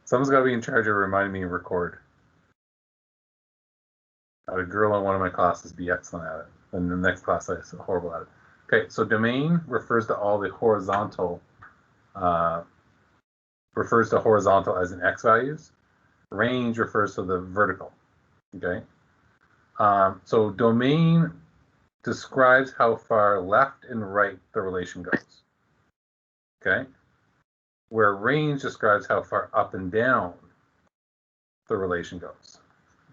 Someone's got to be in charge of reminding me to record. I had a girl in one of my classes be excellent at it, and the next class I was horrible at it. Okay, so domain refers to all the horizontal, refers to horizontal as in x values. Range refers to the vertical. Okay, so domain describes how far left and right the relation goes. Okay, where range describes how far up and down the relation goes.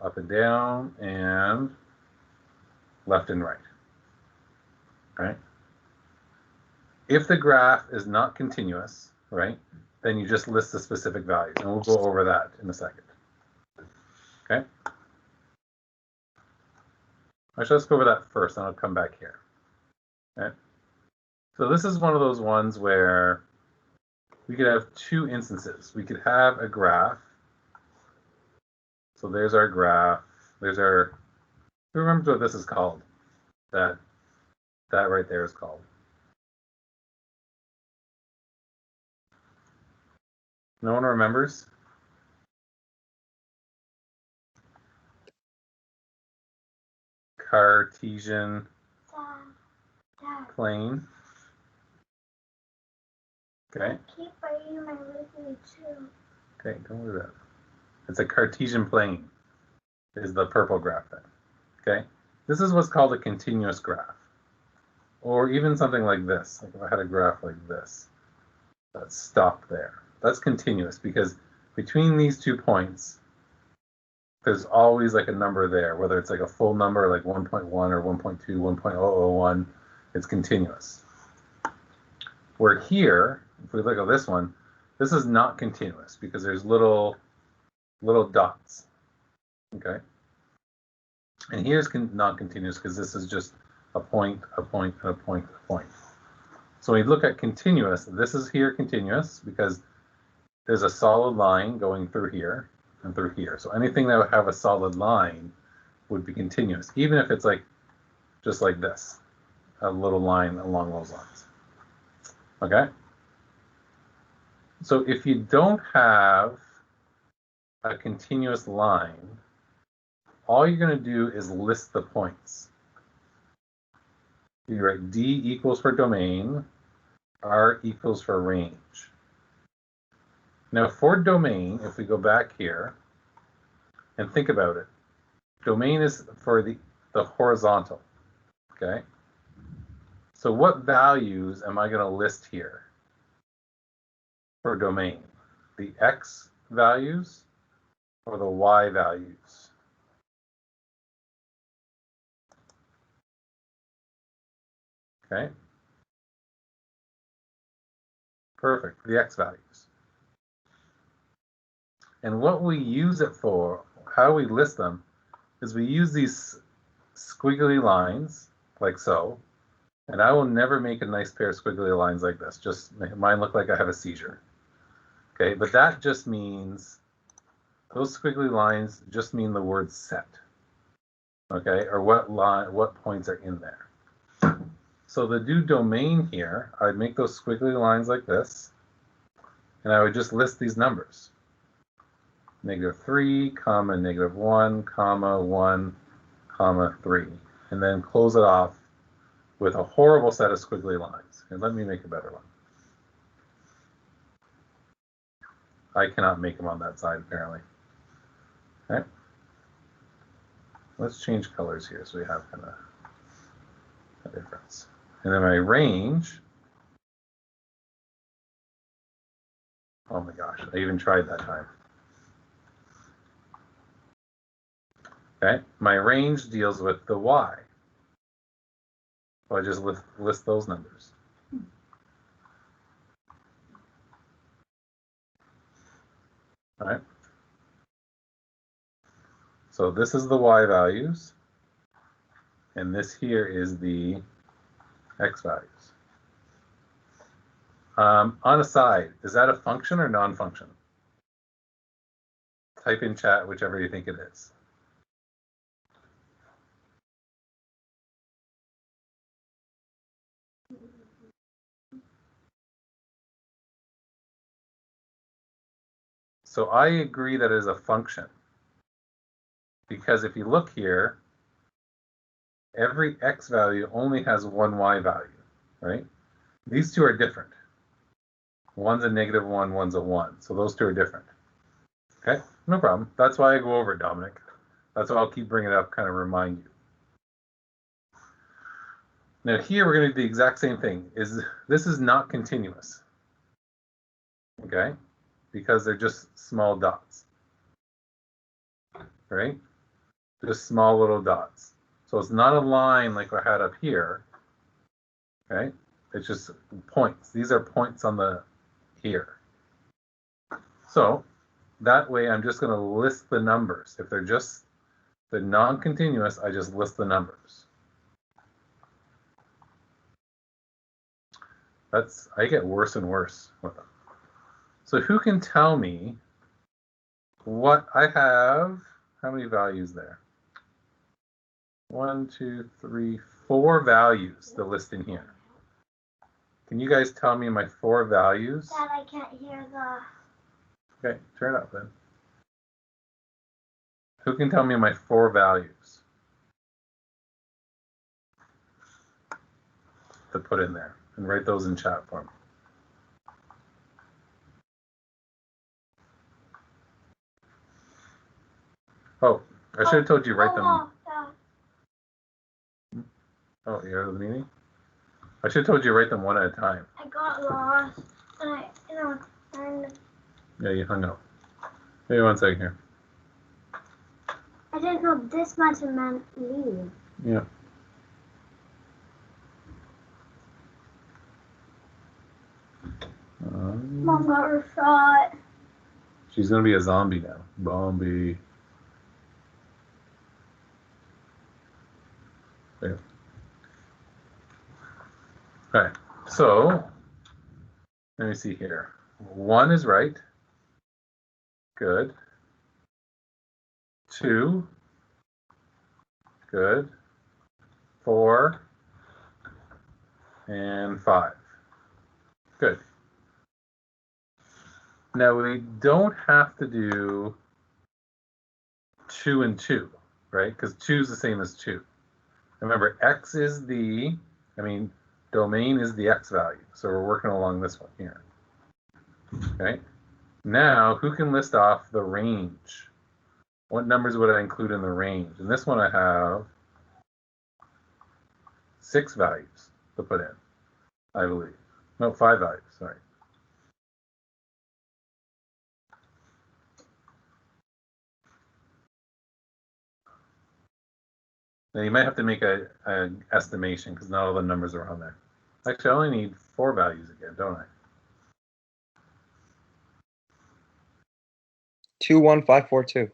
Up and down and left and right. Right? If the graph is not continuous, right, then you just list the specific values, and we'll go over that in a second. Okay? Actually, let's go over that first, and I'll come back here. Okay? So this is one of those ones where we could have two instances. We could have a graph. So there's our graph. There's our, who remembers what this is called? That right there is called. No one remembers? Cartesian plane. Okay. Keep biting my Wrigley too. Okay, don't worry about it. It's a Cartesian plane, is the purple graph then. Okay, this is what's called a continuous graph, or even something like this. Like if I had a graph like this, that stopped there. That's continuous because between these 2 points, there's always like a number there, whether it's like a full number like 1.1 or 1.2, 1.001, it's continuous. Where here, if we look at this one, this is not continuous because there's little dots. Okay. And here's not continuous because this is just a point, a point, and a point, a point. So when we look at continuous, this is here continuous because there's a solid line going through here and through here. So anything that would have a solid line would be continuous, even if it's like just like this, a little line along those lines. Okay? So if you don't have a continuous line, all you're going to do is list the points. You write D equals for domain, R equals for range. Now for domain, if we go back here and think about it, domain is for the horizontal, okay? So what values am I going to list here for domain? The X values or the Y values? Okay. Perfect, the X values. And what we use it for, how we list them, is we use these squiggly lines, like so, and I will never make a nice pair of squiggly lines like this. Just mine look like I have a seizure. Okay, but that just means, those squiggly lines just mean the word set. Okay, or what points are in there. So the do domain here, I'd make those squiggly lines like this, and I would just list these numbers. -3, comma, -1, comma, 1, comma, 3. And then close it off with a horrible set of squiggly lines. And let me make a better one. I cannot make them on that side, apparently. Okay. Let's change colors here so we have kind of a difference. And then my range, oh my gosh, I even tried that time. Okay, my range deals with the Y. So I just list those numbers. All right. So this is the Y values, and this here is the X values. On a side, is that a function or non-function? Type in chat whichever you think it is. So I agree that it is a function. Because if you look here, every x value only has one y value, right? These two are different. One's a -1, one's a 1. So those two are different. Okay, no problem. That's why I go over it, Dominic. That's why I'll keep bringing it up, kind of remind you. Now here we're going to do the exact same thing. This is not continuous, okay? Because they're just small dots, right? Just small little dots. So it's not a line like I had up here, okay? It's just points. These are points on the here. So that way I'm just going to list the numbers. If they're just the non-continuous, I just list the numbers. I get worse and worse with them. So who can tell me what I have? How many values there? 1, 2, 3, 4 values to list in here. Can you guys tell me my 4 values? Dad, I can't hear the... Okay, turn it up then. Who can tell me my 4 values to put in there? And write those in chat for me. Oh, I should have told you write them. Oh, you're out of the meeting? I should have told you write them one at a time. I got lost. And Yeah, you hung up. Give me 1 second here. I didn't know this much meant leave. Yeah. Mom got her shot. She's gonna be a zombie now. Zombie. There. Okay, so let me see here. 1 is right. Good. 2. Good. 4. And 5. Good. Now we don't have to do 2 and 2, right? Because 2 is the same as 2. Remember, x is domain is the x value. So we're working along this one here. Okay. Now, who can list off the range? What numbers would I include in the range? In this one, I have 6 values to put in, I believe. No, 5 values, sorry. Now you might have to make an estimation because not all the numbers are on there. Actually, I only need 4 values again, don't I? 2, 1, 5, 4, 2.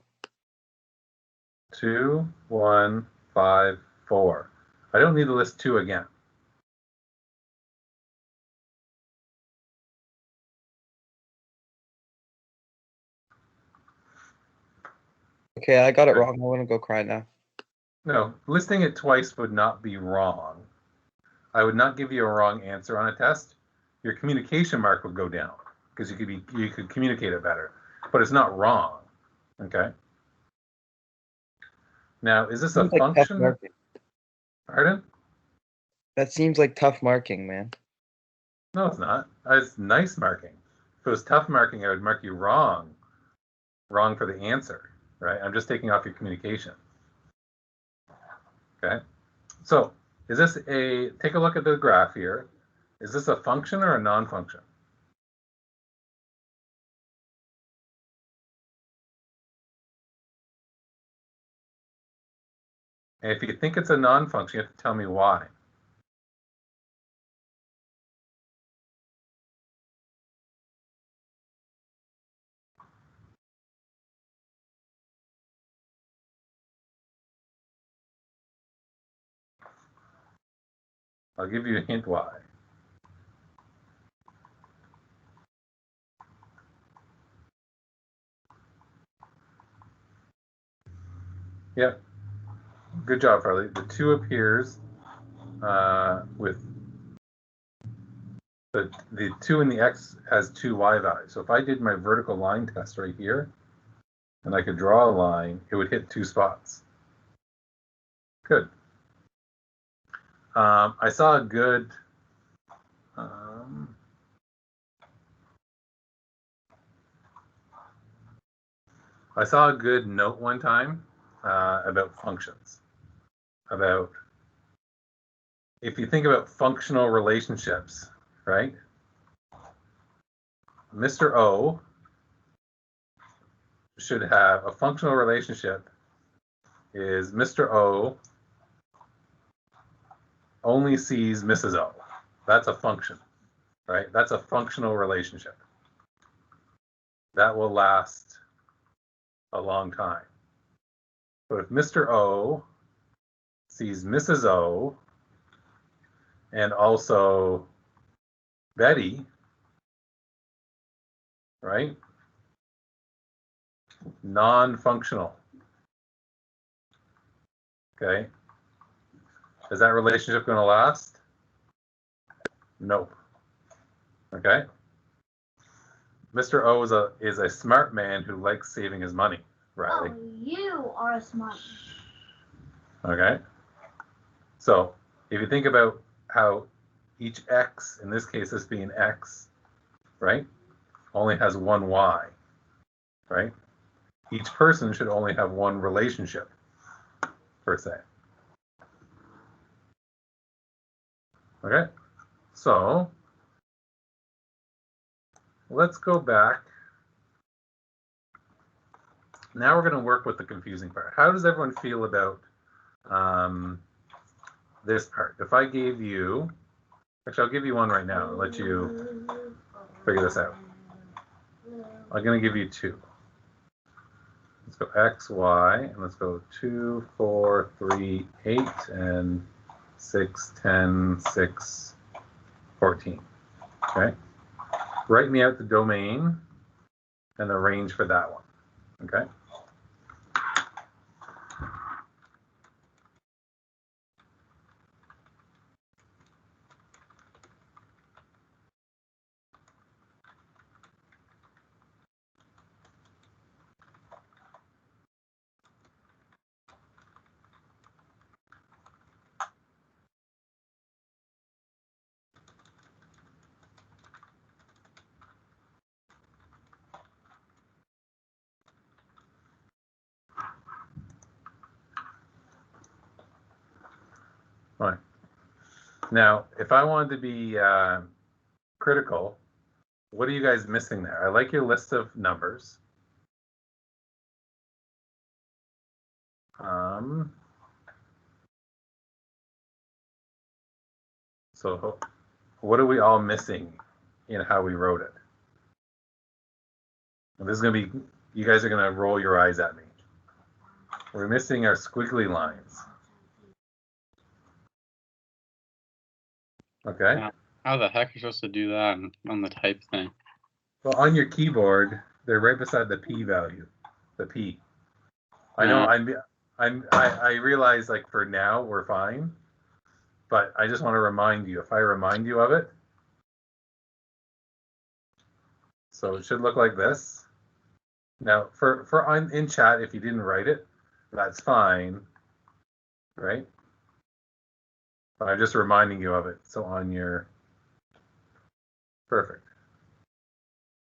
2, 1, 5, 4. I don't need to list 2 again. Okay, I got it wrong. I want to go cry now. No, listing it twice would not be wrong. I would not give you a wrong answer on a test. Your communication mark would go down because you could communicate it better, but it's not wrong. Okay. Now, is this a Seems like tough function? marking. Pardon? That seems like tough marking, man. No, it's not. It's nice marking. If it was tough marking, I would mark you wrong. Wrong for the answer, right? I'm just taking off your communication. Okay. So is this take a look at the graph here. Is this a function or a non-function? And if you think it's a non-function, you have to tell me why. I'll give you a hint why. Yeah, good job, Farley. The 2 appears with But the 2 in the x has 2 y values. So if I did my vertical line test right here, and I could draw a line, it would hit 2 spots. Good. I saw a good note one time about functions. About if you think about functional relationships, right? Mr. O should have a functional relationship is Mr. O only sees Mrs. O. That's a function, right? That's a functional relationship. That will last a long time. But if Mr. O sees Mrs. O and also Betty, right? Non-functional. Okay. Is that relationship going to last? Nope. Okay. Mr. O is a smart man who likes saving his money, Riley. Oh, you are a smart man. Okay. So if you think about how each x, in this case, this being x, right, only has one y, right? Each person should only have one relationship, per se. Okay. So let's go back. Now we're going to work with the confusing part. How does everyone feel about this part? If I gave you, actually, I'll give you one right now and let you figure this out. I'm going to give you 2. Let's go x, y, and let's go 2, 4, 3, 8, and 6, 10, 6, 14. Okay. Write me out the domain and the range for that one. Okay. All right. Now, if I wanted to be critical, what are you guys missing there? I like your list of numbers. So what are we all missing in how we wrote it? And this is going to be, you guys are going to roll your eyes at me. We're missing our squiggly lines. Okay. Yeah. How the heck are you supposed to do that on the type thing? Well, on your keyboard, they're right beside the P value, the P. I know I realize like for now we're fine, but I just want to remind you, if I remind you of it, so it should look like this. Now for in chat, if you didn't write it, that's fine, right? But I'm just reminding you of it. So on your, perfect.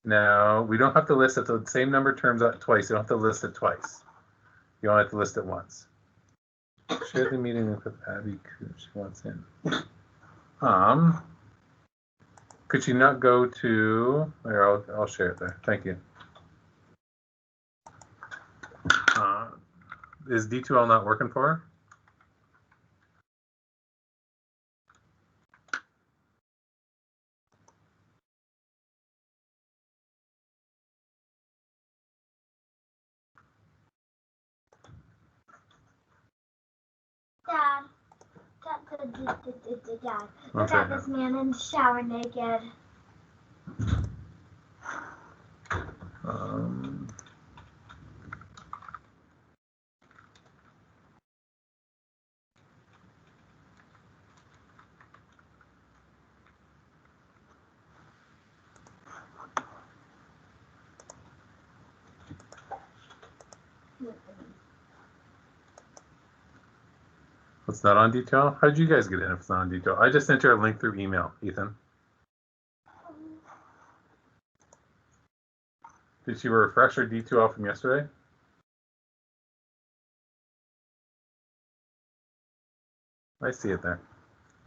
Now we don't have to list it, the same number terms out twice. You don't have to list it twice. You only have to list it once. Share the meeting with Abby. She wants in. Could you not go to? There, I'll share it there. Thank you. Is D2L not working for her? Dad. Dad. Look at this man in the shower naked. It's not on D2L? How did you guys get in if it's not on D2L? I just sent you a link through email, Ethan. Did she refresh her D2L from yesterday? I see it there.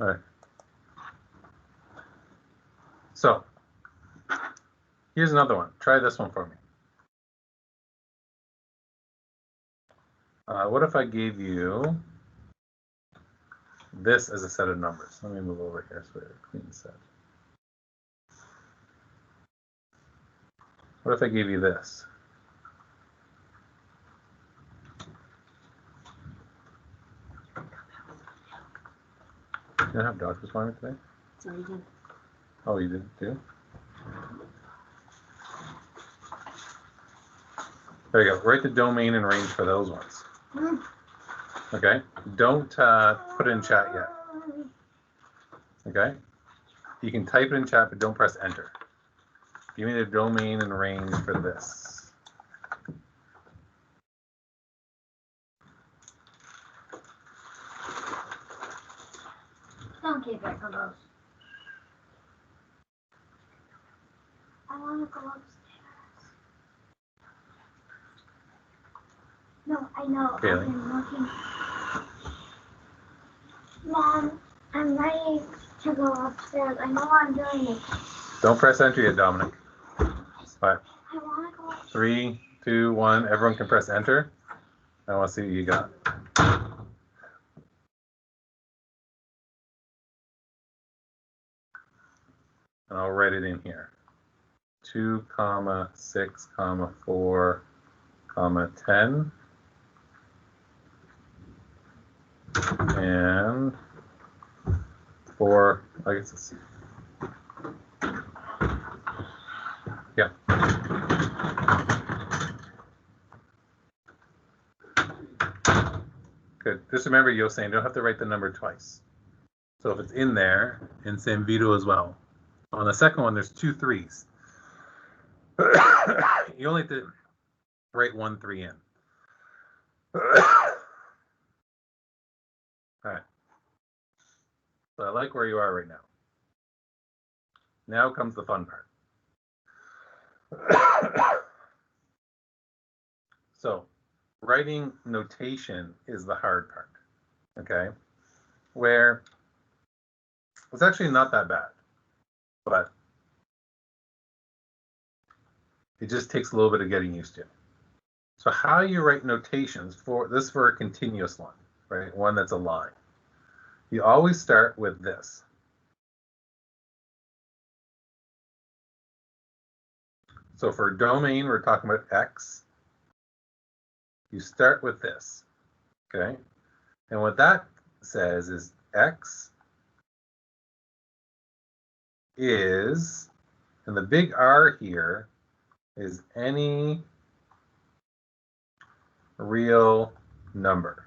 All right. So here's another one. Try this one for me. What if I gave you this as a set of numbers? Let me move over here so we have a clean set. What if I gave you this? You don't have doctor's appointment today? Sorry, did. Oh, you did too? There you go. Write the domain and range for those ones. Okay? Don't put it in chat yet. Okay? You can type it in chat, but don't press enter. Give me the domain and range for this. Don't keep it close. I want to go upstairs. No, I know. Kaylee. I've been looking. Mom, I'm ready to go upstairs. I know I'm doing it. Don't press enter yet, Dominic. 5, I want to go upstairs. 3, 2, 1. Everyone can press enter. I want to see what you got. And I'll write it in here. 2, 6, 4, 10. And 4, I guess it's, yeah. Good. Just remember, Yosein, you don't have to write the number twice. So if it's in there, in Samvito as well. On the second one, there's 2 3s. You only have to write 1 3 in. All right. So I like where you are right now. Now comes the fun part. So writing notation is the hard part, okay? Where it's actually not that bad, but it just takes a little bit of getting used to. So how you write notations for this, for a continuous line, right? One that's a line. You always start with this. So for domain, we're talking about X. You start with this, okay? And what that says is X is, and the big R here is any real number.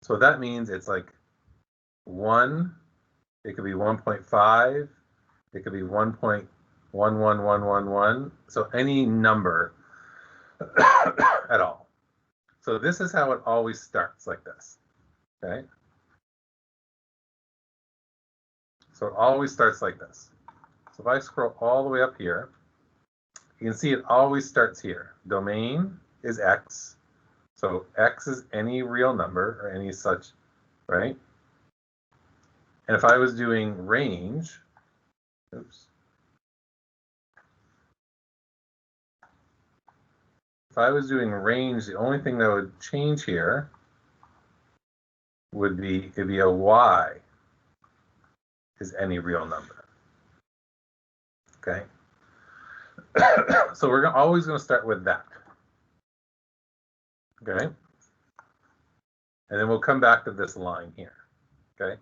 So that means it's like 1, it could be 1.5, it could be 1.11111, so any number at all. So this is how it always starts, like this, okay? So it always starts like this. So if I scroll all the way up here, you can see it always starts here. Domain is X. So X is any real number or any such, right? And if I was doing range, oops. If I was doing range, the only thing that would change here would be, it'd be a Y is any real number, okay? So we're always going to start with that, okay? And then we'll come back to this line here, okay?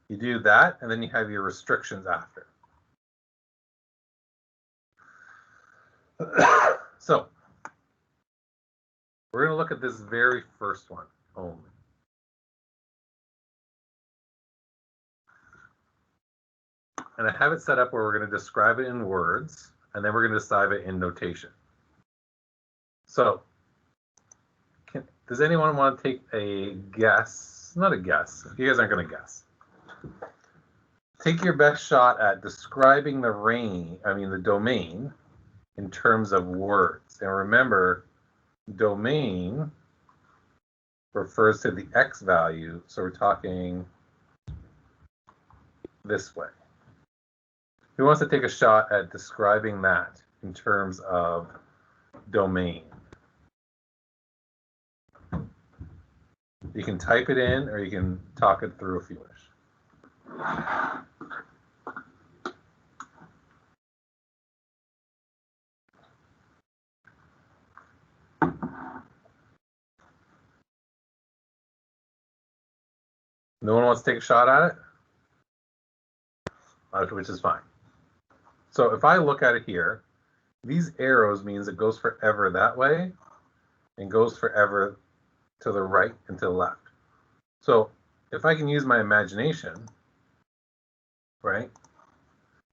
You do that, and then you have your restrictions after. So we're going to look at this very first one only. And I have it set up where we're going to describe it in words, and then we're going to describe it in notation. So Does anyone want to take a guess? Not a guess. You guys aren't going to guess. Take your best shot at describing the the domain in terms of words. And remember, domain refers to the x value, so we're talking this way. Who wants to take a shot at describing that in terms of domain? You can type it in or you can talk it through if you wish. No one wants to take a shot at it? Which is fine. So if I look at it here, these arrows means it goes forever that way and goes forever to the right and to the left. So if I can use my imagination, right,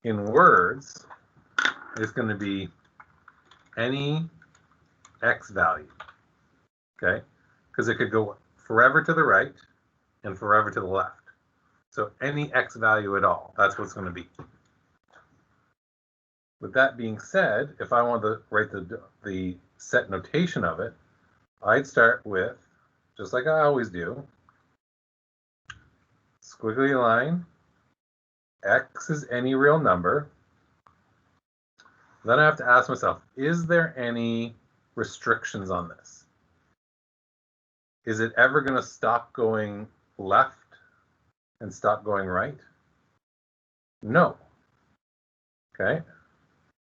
in words, it's going to be any x value, okay? Because it could go forever to the right and forever to the left. So any x value at all, that's what it's going to be. With that being said, if I want to write the set notation of it, I'd start with, just like I always do, squiggly line, x is any real number. Then I have to ask myself, is there any restrictions on this? Is it ever going to stop going left and stop going right? No. Okay,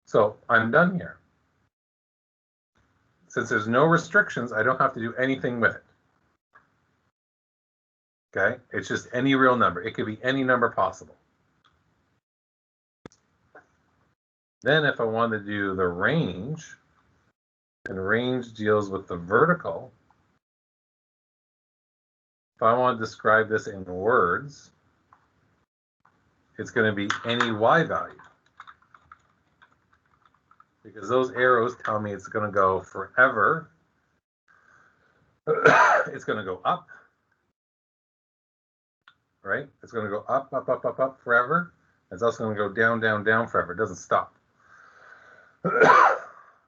so I'm done here. Since there's no restrictions, I don't have to do anything with it. Okay, it's just any real number. It could be any number possible. Then if I want to do the range, and range deals with the vertical, if I want to describe this in words, it's going to be any y value. Because those arrows tell me it's going to go forever. It's going to go up. Right? It's going to go up, up, up, up, up forever. It's also going to go down, down, down forever. It doesn't stop.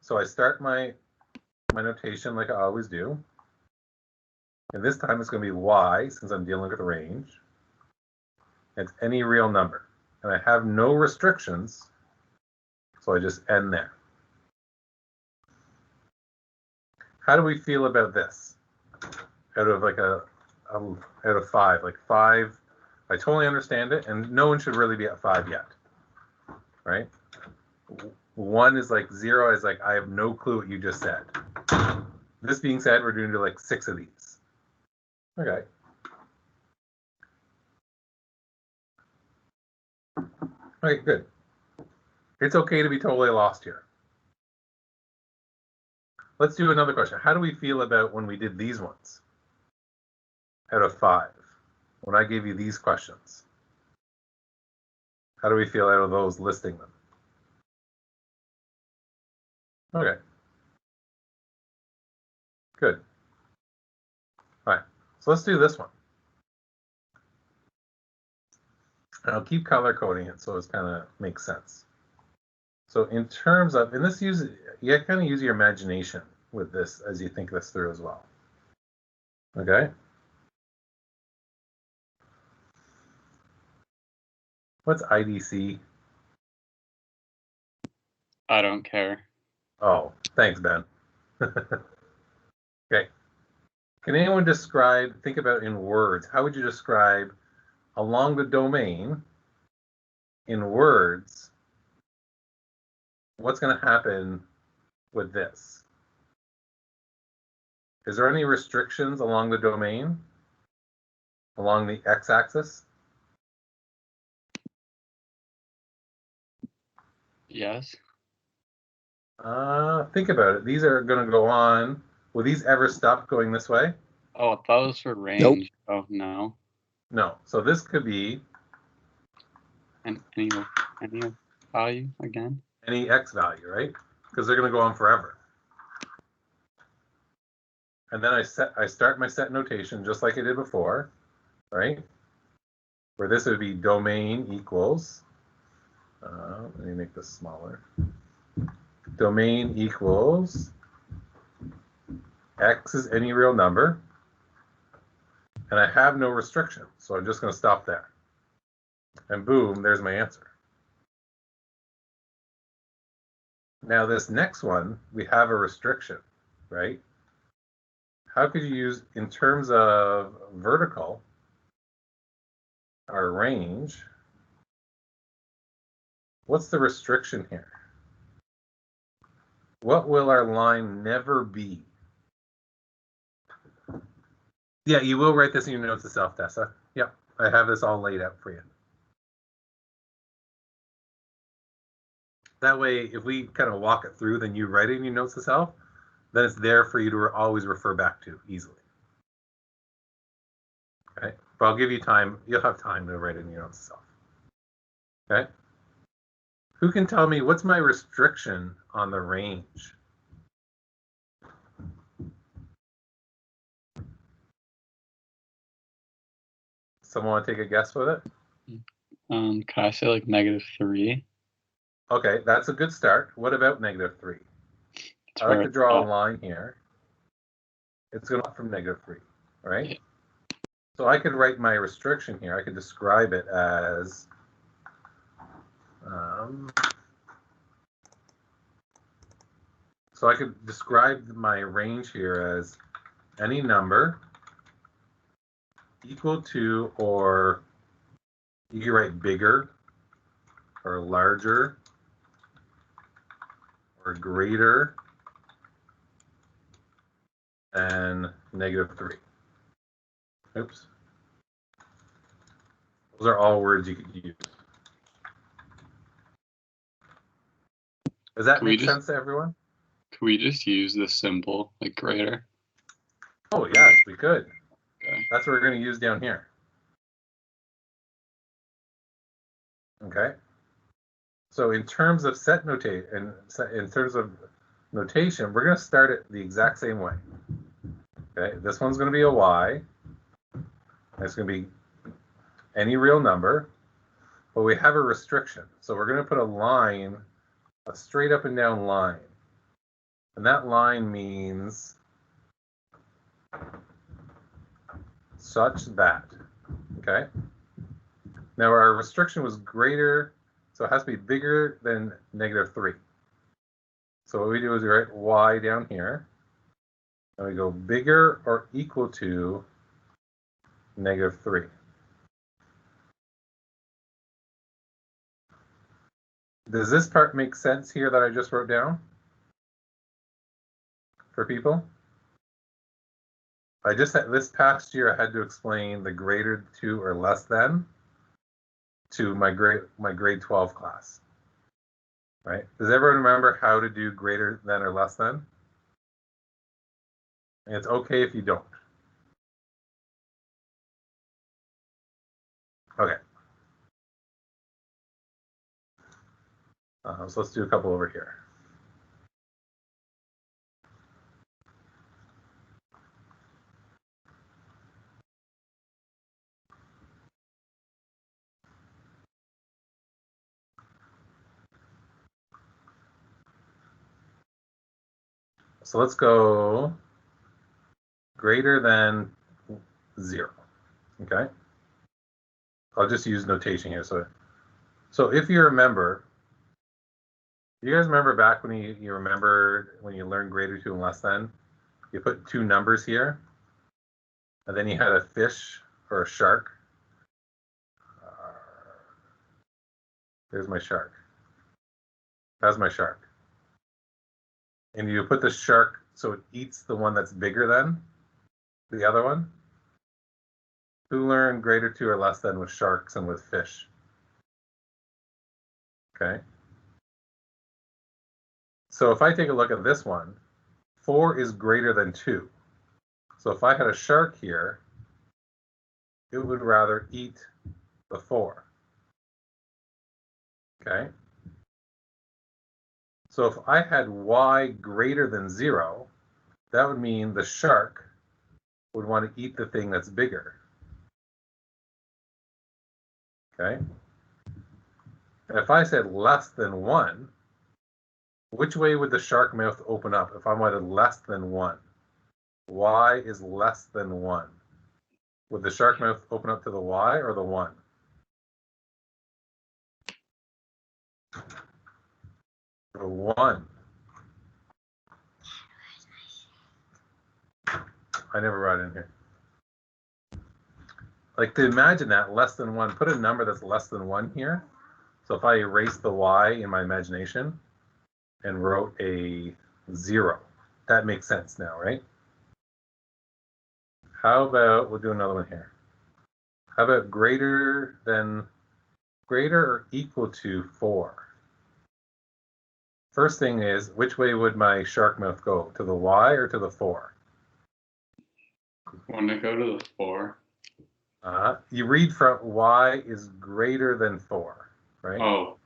So I start my notation like I always do. And this time it's going to be y, since I'm dealing with range. It's any real number. And I have no restrictions, so I just end there. How do we feel about this? Out of like out of 5, like 5, I totally understand it, and no one should really be at 5 yet, right? 1 is like 0 is like, I have no clue what you just said. This being said, we're going to do like 6 of these. Okay. Okay, good. It's okay to be totally lost here. Let's do another question. How do we feel about when we did these ones? Out of 5, when I gave you these questions. How do we feel out of those, listing them? Okay. Good. All right, so let's do this one. And I'll keep color coding it so it kind of makes sense. So in terms of, and this you kind of use your imagination with this as you think this through as well. Okay. What's IDC? I don't care. Oh, thanks, Ben. Okay. Can anyone describe, think about in words, how would you describe along the domain in words, what's going to happen with this? Is there any restrictions along the domain, along the x-axis? Yes. Think about it. These are going to go on. Will these ever stop going this way? Oh, that was for range. Oh, no. No. So this could be And any value again? any x value, right? Because they're going to go on forever. And then I start my set notation just like I did before, right? Where this would be domain equals, let me make this smaller. Domain equals x is any real number, and I have no restriction, so I'm just going to stop there. And boom, there's my answer. Now this next one, we have a restriction, right? How could you use, in terms of vertical, our range, what's the restriction here? What will our line never be? Yeah, you will write this in your notes yourself, Tessa. Yep, I have this all laid out for you. That way, if we kind of walk it through, then you write it in your notes yourself, then it's there for you to always refer back to easily. Okay, but I'll give you time. You'll have time to write it in your notes yourself. Okay. Who can tell me what's my restriction on the range? Someone want to take a guess with it? Can I say like -3? Okay, that's a good start. What about -3? I like to draw a line here. It's going up from -3, right? Yeah. So I could write my restriction here. I could describe it as so I could describe my range here as any number equal to, or you can write bigger or larger or greater than -3. Oops. Those are all words you could use. Does that make sense to everyone? Could we just use the symbol, like greater? Oh, yes, we could. Okay. That's what we're going to use down here. Okay. So in terms of set notate, and in terms of notation, we're going to start it the exact same way. Okay. This one's going to be a y. It's going to be any real number, but we have a restriction. So we're going to put a line, a straight up and down line. And that line means such that, okay? Now our restriction was greater, so it has to be bigger than -3. So what we do is we write y down here, and we go bigger or equal to -3. Does this part make sense here that I just wrote down for people? I just had, this past year, I had to explain the greater to or less than to my grade 12 class, right? Does everyone remember how to do greater than or less than? And it's okay if you don't. Okay. So let's do a couple over here. So let's go greater than 0, okay? I'll just use notation here. So if you remember, you guys remember back when you remember when you learned greater to and less than, you put two numbers here, and then you had a fish or a shark. There's my shark. That's my shark. And you put the shark so it eats the one that's bigger than the other one. Who learned greater to or less than with sharks and with fish? Okay. So if I take a look at this one, 4 is greater than 2. So if I had a shark here, it would rather eat the 4. Okay. So if I had y greater than 0, that would mean the shark would want to eat the thing that's bigger. Okay? And if I said less than 1, which way would the shark mouth open up if I wanted less than 1? Y is less than 1. Would the shark mouth open up to the Y or the 1? The 1. I never wrote it in here. Like, to imagine that less than 1, put a number that's less than 1 here. So if I erase the Y in my imagination and wrote a 0, that makes sense now, right? How about, we'll do another one here. How about greater or equal to 4? First thing is, which way would my shark mouth go? To the Y or to the 4? Want to go to the 4? You read from Y is greater than 4, right? Oh.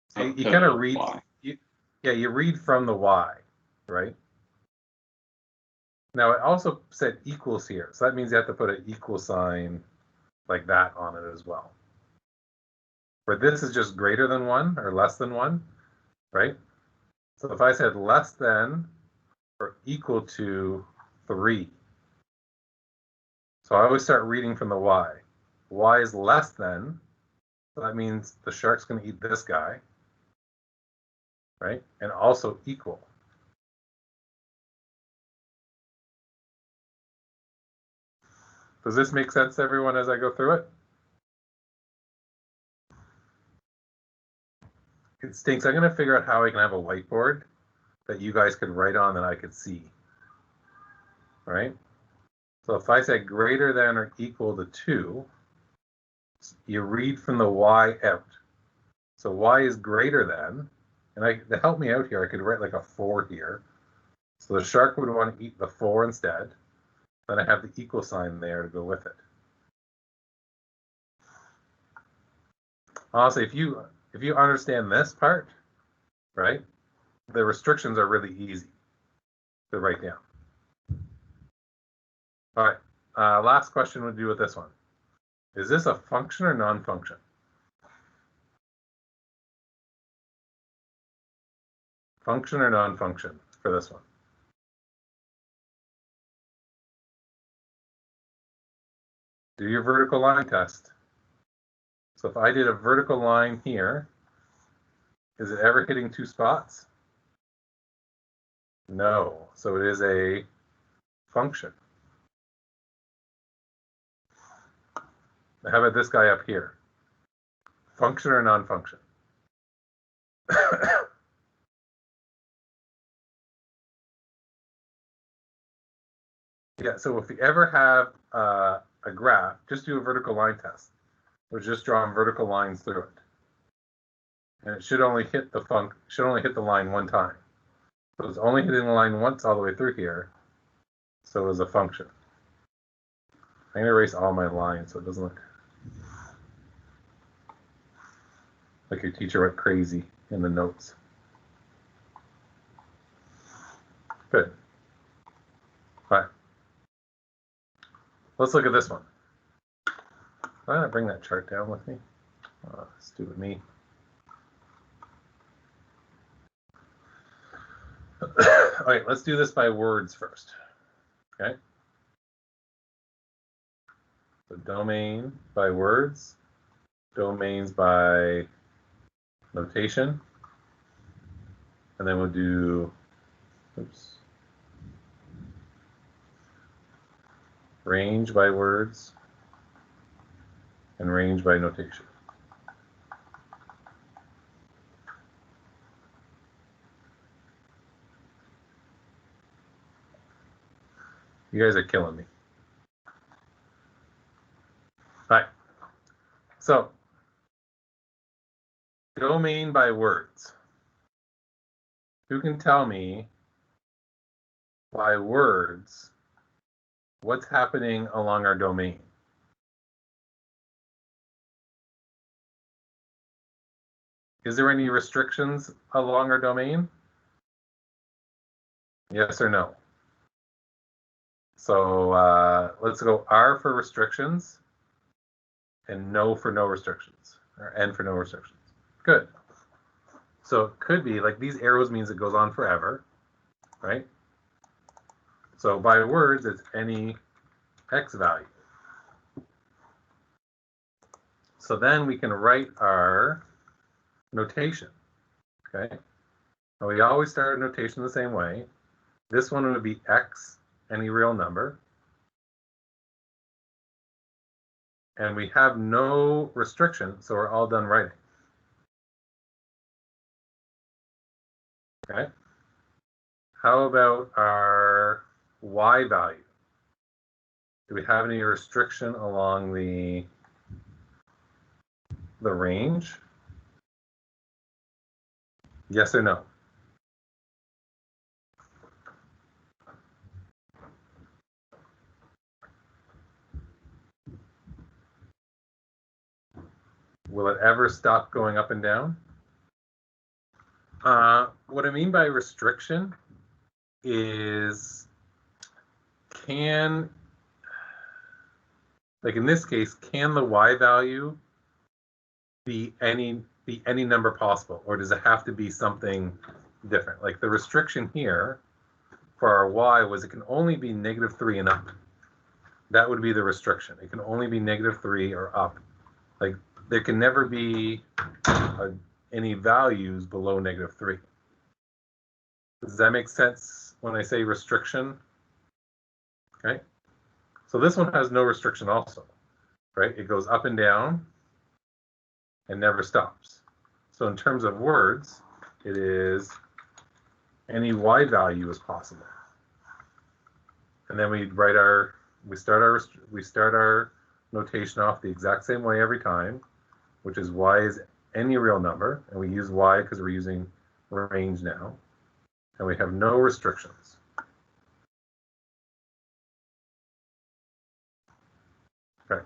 So you kind of read, you read from the Y, right? Now it also said equals here, so that means you have to put an equal sign like that on it as well. Where this is just greater than 1 or less than 1, right? So if I said less than or equal to 3, so I always start reading from the Y. Y is less than, so that means the shark's going to eat this guy, right? And also equal. Does this make sense to everyone as I go through it? It stinks. I'm going to figure out how I can have a whiteboard that you guys could write on that I could see. All right? So if I say greater than or equal to 2, you read from the Y out. So Y is greater than, and to help me out here, I could write like a 4 here. So the shark would want to eat the 4 instead. Then I have the equal sign there to go with it. Honestly, if you understand this part, right, the restrictions are really easy to write down. All right, last question would do with this one. Is this a function or non-function? Function or non-function for this one? Do your vertical line test. So if I did a vertical line here, is it ever hitting 2 spots? No, so it is a function. How about this guy up here? Function or non-function? Yeah, so if you ever have a graph, just do a vertical line test. We're just drawing vertical lines through it. And it should only hit the line 1 time. So it's only hitting the line once all the way through here. So it is a function. I'm going to erase all my lines so it doesn't look like your teacher went crazy in the notes. Good. All right. Let's look at this one. Why don't I bring that chart down with me? Stupid me. All right, let's do this by words first. Okay. So domain by words, domains by notation, and then we'll do, range by words and range by notation. You guys are killing me. All right. So, domain by words. Who can tell me by words what's happening along our domain? Is there any restrictions along our domain? Yes or no? So let's go R for restrictions and no for no restrictions, or N for no restrictions. Good. So it could be like these arrows means it goes on forever, right? So by words, it's any X value. So then we can write our notation, okay? And we always start our notation the same way. This one would be X, any real number. And we have no restriction, so we're all done writing. Okay. How about our Y value? Do we have any restriction along the range? Yes or no? Will it ever stop going up and down? What I mean by restriction is like in this case, can the Y value be any number possible, or does it have to be something different? Like the restriction here for our Y was it can only be -3 and up. That would be the restriction. It can only be -3 or up. Like there can never be any values below -3. Does that make sense when I say restriction? Okay. So this one has no restriction also, right? It goes up and down and never stops. So in terms of words, it is any Y value is possible. And then we start our notation off the exact same way every time, which is Y is any real number, and we use Y because we're using range now, and we have no restrictions. Okay.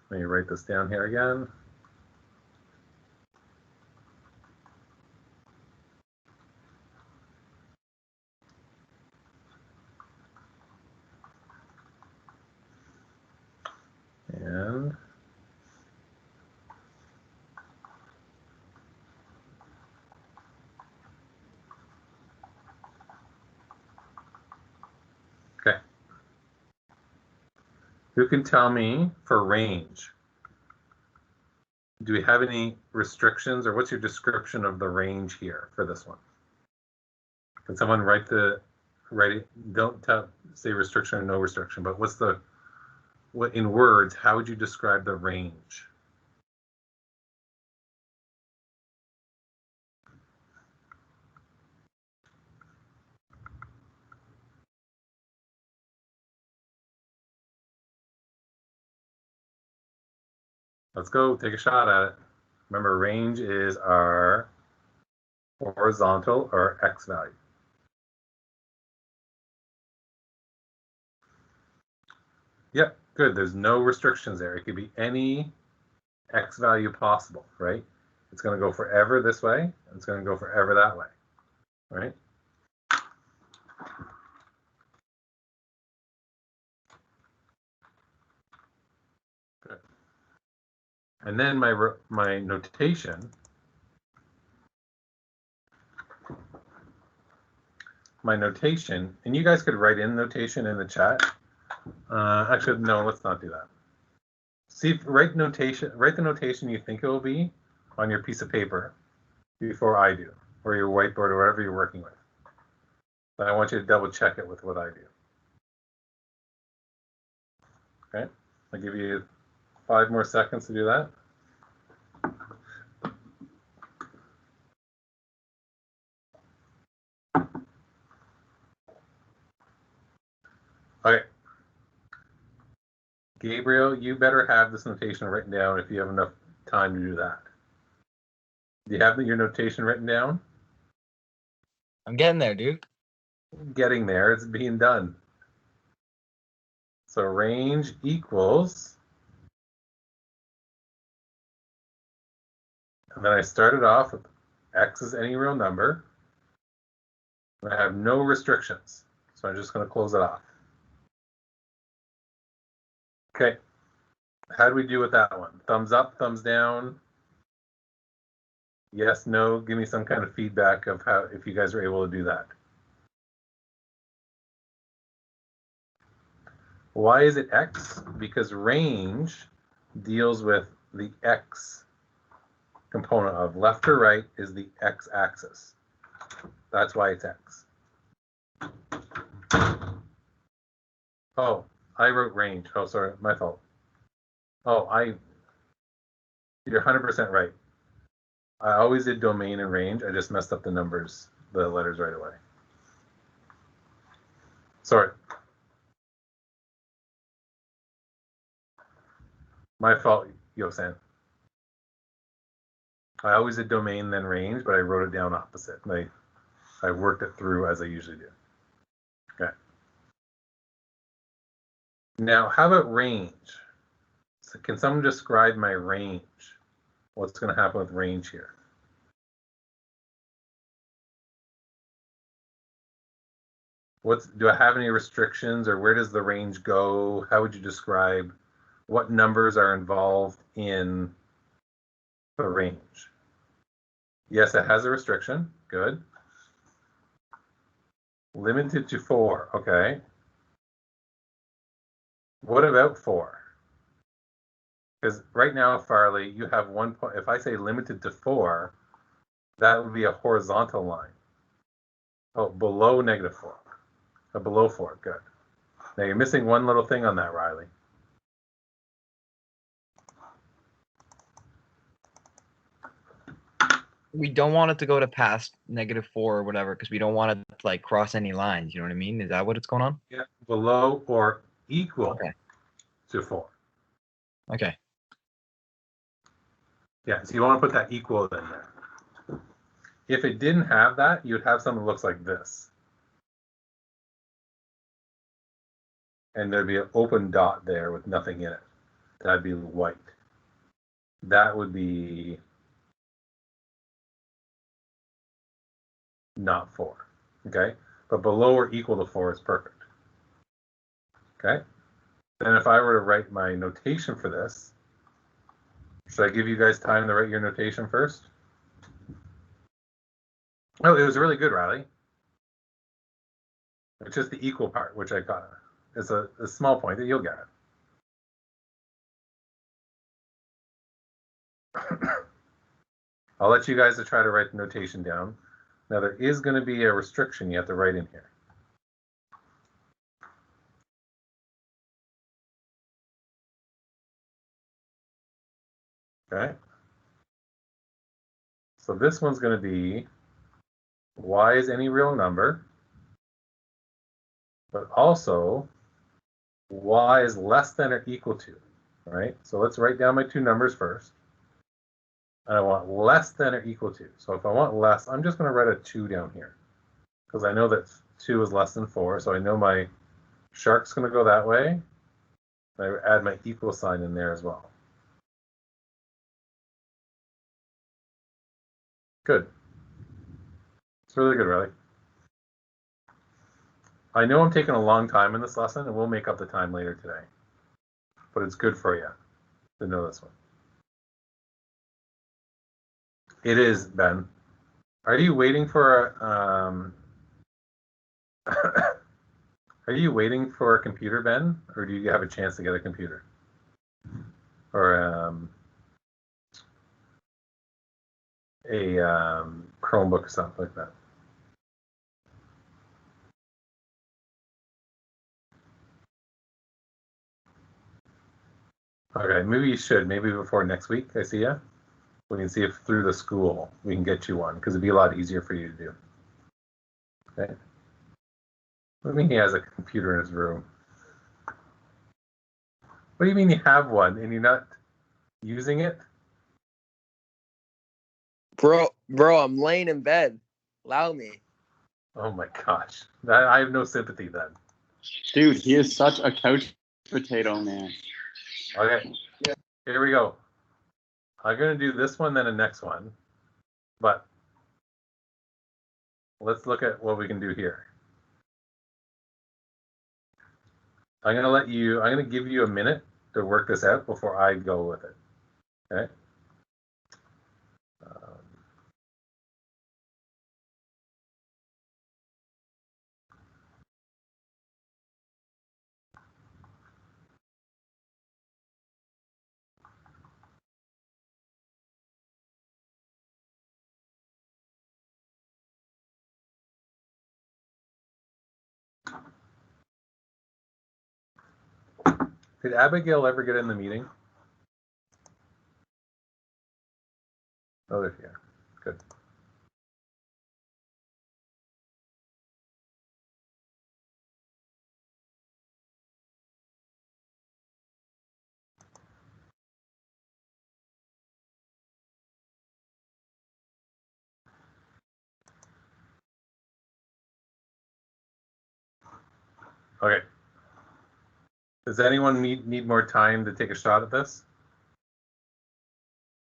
Let me write this down here again. And okay. Who can tell me for range? Do we have any restrictions, or what's your description of the range here for this one? Can someone write it? Don't say restriction or no restriction, but what in words, how would you describe the range? Let's go, take a shot at it. Remember, range is our horizontal or X value. Yep, good. There's no restrictions there. It could be any X value possible, right? It's going to go forever this way, and it's going to go forever that way, right? Good. And then my notation, and you guys could write in notation in the chat. Actually, no, let's not do that. See, write the notation you think it will be on your piece of paper before I do, or your whiteboard, or whatever you're working with. But I want you to double check it with what I do. Okay, I'll give you 5 more seconds to do that. Okay. Gabriel, you better have this notation written down if you have enough time to do that. Do you have your notation written down? I'm getting there, dude. Getting there, it's being done. So range equals, and then I started off with X is any real number. I have no restrictions. So I'm just going to close it off. Okay. How do we do with that one? Thumbs up, thumbs down? Yes, no? Give me some kind of feedback of how, if you guys are able to do that. Why is it X? Because range deals with the X component of left or right is the X axis. That's why it's X. Oh, I wrote range. Oh, sorry, my fault. Oh, you're 100% right. I always did domain and range. I just messed up the numbers, the letters right away. Sorry. My fault, Yosan. I always did domain then range, but I wrote it down opposite. And I worked it through as I usually do. Okay. Now, how about range? So can someone describe my range? What's going to happen with range here? Do I have any restrictions, or where does the range go? How would you describe what numbers are involved in the range? Yes, it has a restriction. Good. Limited to 4. Okay. What about 4? Because right now, Farley, you have 1 point. If I say limited to 4, that would be a horizontal line. Oh, below -4. Below 4. Good. Now you're missing one little thing on that, Riley. We don't want it to go to past -4 or whatever because we don't want it to like cross any lines. You know what I mean? Is that what's going on? Yeah, below or equal Okay. to 4. Okay. Yeah, so you want to put that equal in there. If it didn't have that, you'd have something that looks like this. And there'd be an open dot there with nothing in it. That'd be white. That would be not 4. Okay? But below or equal to 4 is perfect. Okay? Then if I were to write my notation for this, should I give you guys time to write your notation first? Oh, it was really good, Riley. It's just the equal part, which I got. It's a small point that you'll get. I'll let you guys try to write the notation down. Now, there is going to be a restriction you have to write in here. Okay? So this one's going to be y is any real number, but also y is less than or equal to, right? So let's write down my two numbers first. And I want less than or equal to. So if I want less, I'm just going to write a 2 down here because I know that 2 is less than 4. So I know my shark's going to go that way. I add my equal sign in there as well. Good. It's really good, Riley. I know I'm taking a long time in this lesson, and we'll make up the time later today. But it's good for you to know this one. It is, Ben. Are you waiting for are you waiting for a computer, Ben? Or do you have a chance to get a computer? Or a Chromebook or something like that? Okay, maybe you should. Maybe before next week I see you. We can see if through the school we can get you one, because it'd be a lot easier for you to do. Okay. What do you mean he has a computer in his room? What do you mean you have one and you're not using it? Bro, I'm laying in bed. Allow me. Oh my gosh. I have no sympathy then. Dude, he is such a couch potato, man. Okay. Here we go. I'm going to do this one, then the next one. But let's look at what we can do here. I'm going to give you a minute to work this out before I go with it. Okay. Did Abigail ever get in the meeting? Oh, there you are. Good. Okay. Does anyone need more time to take a shot at this?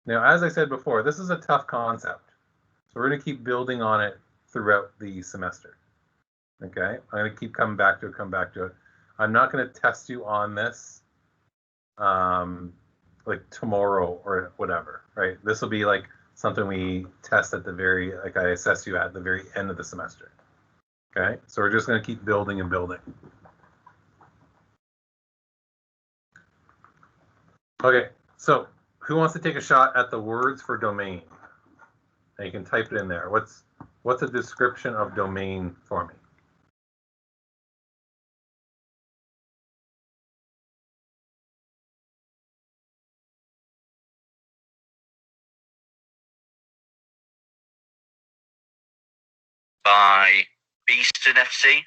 Now, as I said before, this is a tough concept. So we're going to keep building on it throughout the semester. Okay? I'm going to keep coming back to it, I'm not going to test you on this like tomorrow or whatever, right? This will be like something we test at the very, like I assess you at the very end of the semester. Okay? So we're just going to keep building and building. Okay, so who wants to take a shot at the words for domain? And you can type it in there. What's a description of domain for me? By Beeston FC.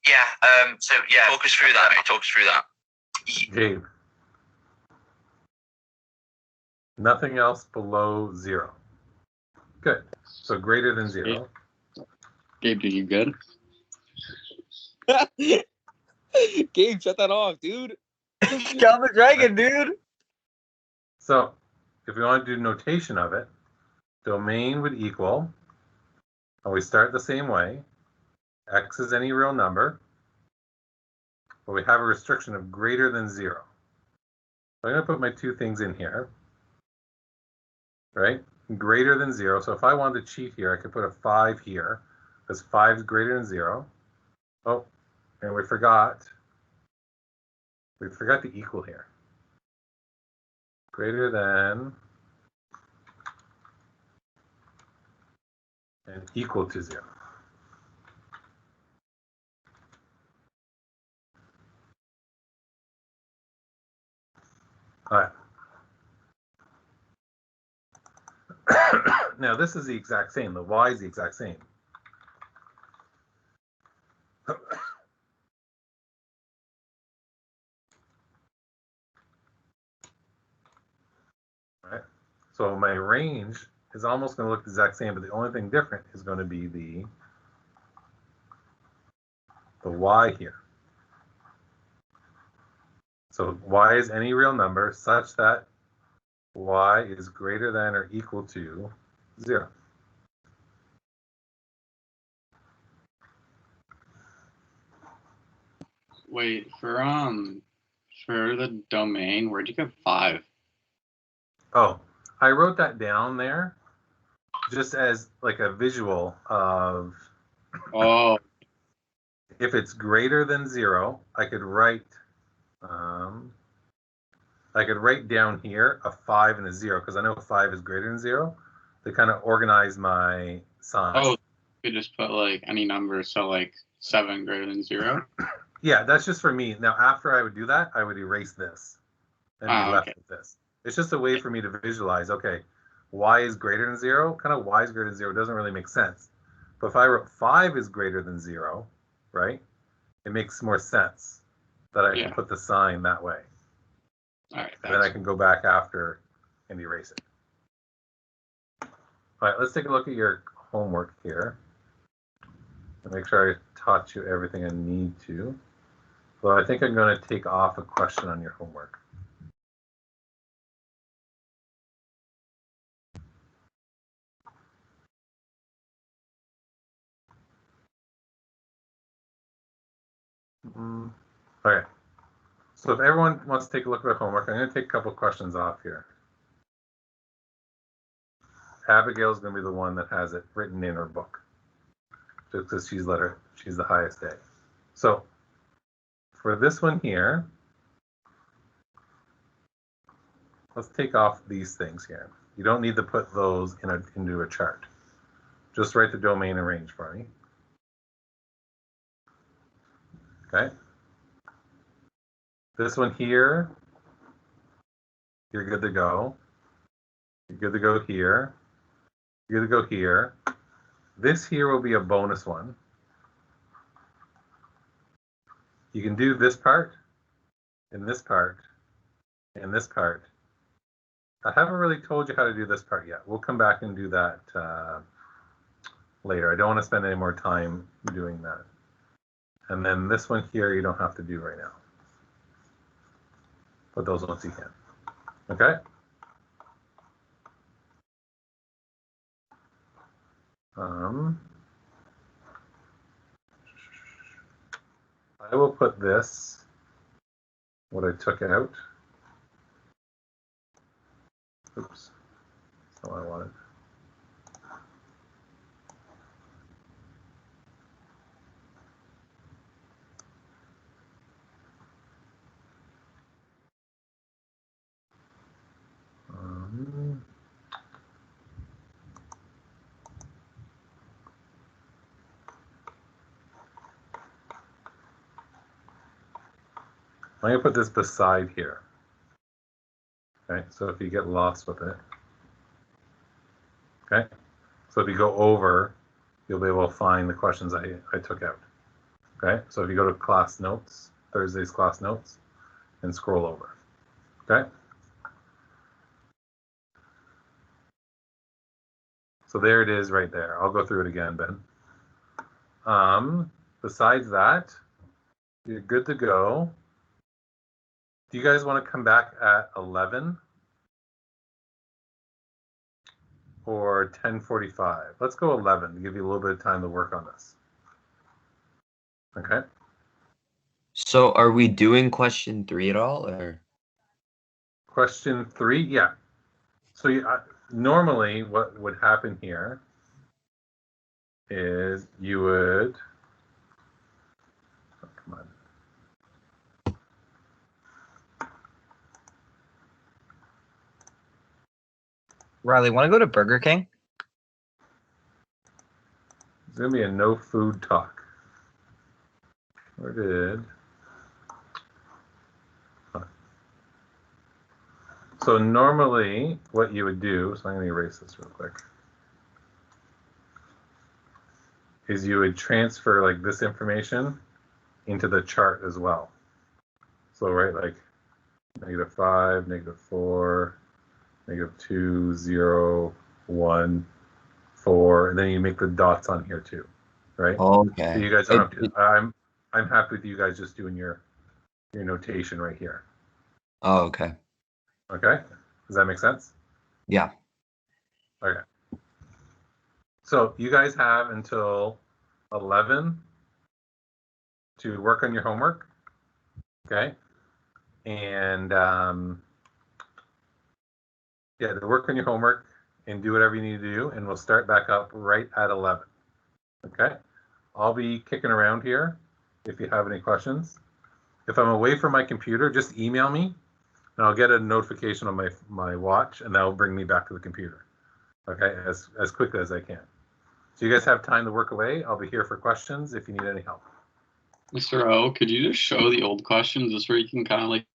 Yeah. So yeah, talk us through that. Talk us through that. Gabe. Nothing else below 0. Good. So greater than 0. Gabe, did you good? Gabe, shut that off, dude. Kill the dragon, dude. So if we want to do notation of it, domain would equal, and we start the same way. X is any real number, but we have a restriction of greater than 0. So I'm going to put my two things in here, right? Greater than 0. So if I wanted to cheat here, I could put a 5 here, because 5 is greater than 0. Oh, and we forgot the equal here. Greater than and equal to 0. All right. Now this is the exact same. The y is the exact same. All right. So my range is almost going to look the exact same, but the only thing different is going to be the y here. So y is any real number such that y is greater than or equal to 0. Wait, for the domain, where'd you get 5? Oh, I wrote that down there just as like a visual of Oh, if it's greater than 0, I could write down here a 5 and a 0 because I know 5 is greater than 0 to kind of organize my signs. oh, you could just put like any number, so like 7 greater than 0. Yeah, that's just for me. Now, after I would do that, I would erase this and be left Okay. with this. It's just a way for me to visualize, okay, y is greater than 0. Kind of y is greater than 0 doesn't really make sense. But if I wrote 5 is greater than 0, right, it makes more sense that I can put the sign that way. All right. And then I can go back after and erase it. All right, let's take a look at your homework here. And make sure I taught you everything I need to. Well, I think I'm going to take off a question on your homework. Okay. So if everyone wants to take a look at their homework, I'm going to take a couple questions off here. Abigail's going to be the one that has it written in her book, just because she's the highest A. So for this one here, let's take off these things here. You don't need to put those into a chart. Just write the domain and range for me. Okay. This one here, you're good to go. You're good to go here. You're good to go here. This here will be a bonus one. You can do this part, and this part, and this part. I haven't really told you how to do this part yet. We'll come back and do that later. I don't want to spend any more time doing that. And then this one here, you don't have to do right now. But those ones you can. Okay? I will put this, what I took out. Oops, that's not what I wanted. I'm going to put this beside here. Okay, so if you get lost with it. Okay, so if you go over, you'll be able to find the questions I took out. Okay, so if you go to class notes, Thursday's class notes, and scroll over. Okay. So there it is right there. I'll go through it again, Ben. Besides that, you're good to go. Do you guys want to come back at 11 or 10:45? Let's go 11 to give you a little bit of time to work on this. Okay. So are we doing question 3 at all, or? Question 3, yeah. So normally what would happen here is you would, oh, come on. Riley, want to go to Burger King? There's going to be a no food talk. Where did? So normally what you would do, so I'm going to erase this real quick, is you would transfer like this information into the chart as well. So right, like -5, -4, -2, 0, 1, 4, and then you make the dots on here too, right? Okay. So you guys don't have to, I'm happy with you guys just doing your notation right here. Oh, okay. Okay, does that make sense? Yeah. Okay. So you guys have until 11 to work on your homework. Okay, and yeah, to work on your homework and do whatever you need to do, and we'll start back up right at 11. Okay, I'll be kicking around here if you have any questions. If I'm away from my computer, just email me and I'll get a notification on my watch, and that'll bring me back to the computer. Okay, as quickly as I can. So you guys have time to work away. I'll be here for questions if you need any help. Mr. O, could you just show the old questions just where you can kind of like